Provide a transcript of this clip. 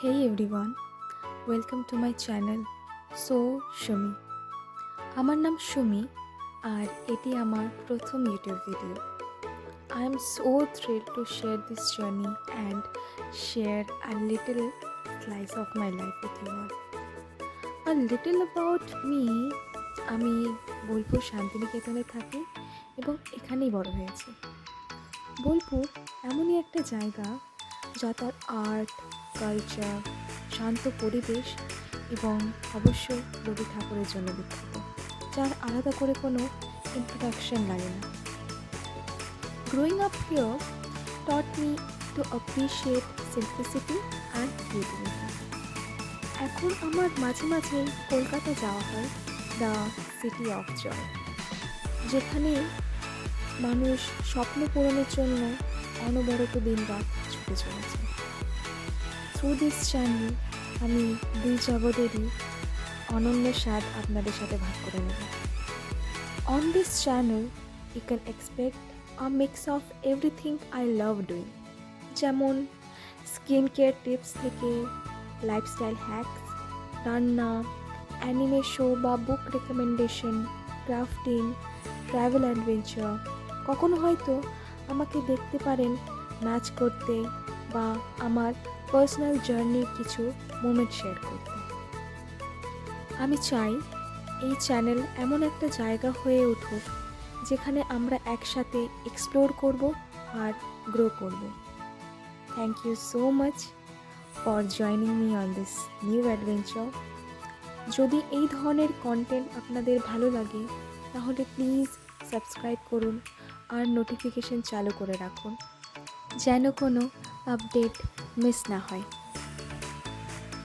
Hey everyone, welcome to my channel So Shumi. আমার নাম সুমি আর এটি আমার প্রথম YouTube video. I am so thrilled to share this journey and share a little slice of my life with you all. A little about me, আমি বোলপুর শান্তিনিকেতনে থাকি এবং এখানেই বড় হয়েছি। বোলপুর এমনই একটা জায়গা যা তার আর্ট, কালচার, শান্ত পরিবেশ এবং অবশ্যই রবি ঠাকুরের জন্য বিখ্যাত, যার আলাদা করে কোনো ইন্ট্রোডাকশন লাগে না। Growing up here taught me to appreciate simplicity and creativity. এখন আমার মাঝে মাঝে কলকাতা যাওয়া হয়, দ্য সিটি অফ জয়, যেখানে মানুষ স্বপ্ন পূরণের জন্য অনবরত দিনরাত ছুটে চলেছে। থ্রু দিস চ্যানেল আমি দুই জগতেরই অনন্য স্বাদ আপনাদের সাথে ভাগ করে নেব। On this channel you can expect a mix of everything I love doing, যেমন স্কিন কেয়ার টিপস থেকে লাইফস্টাইল হ্যাকস, রান্না, অ্যানিমে শো বা book recommendation, crafting, travel adventure. কখনো হয়তো আমাকে দেখতে পারেন নাচ করতে বা আমার পার্সোনাল জার্নির কিছু মোমেন্ট শেয়ার করতে। আমি চাই এই চ্যানেল এমন একটা জায়গা হয়ে উঠুক যেখানে আমরা একসাথে এক্সপ্লোর করব আর গ্রো করব। Thank you so much for joining me on this new adventure. যদি এই ধরনের কন্টেন্ট আপনাদের ভালো লাগে তাহলে প্লিজ সাবস্ক্রাইব করুন আর নোটিফিকেশন চালু করে রাখুন যেন কোনো আপডেট মিস না হয়।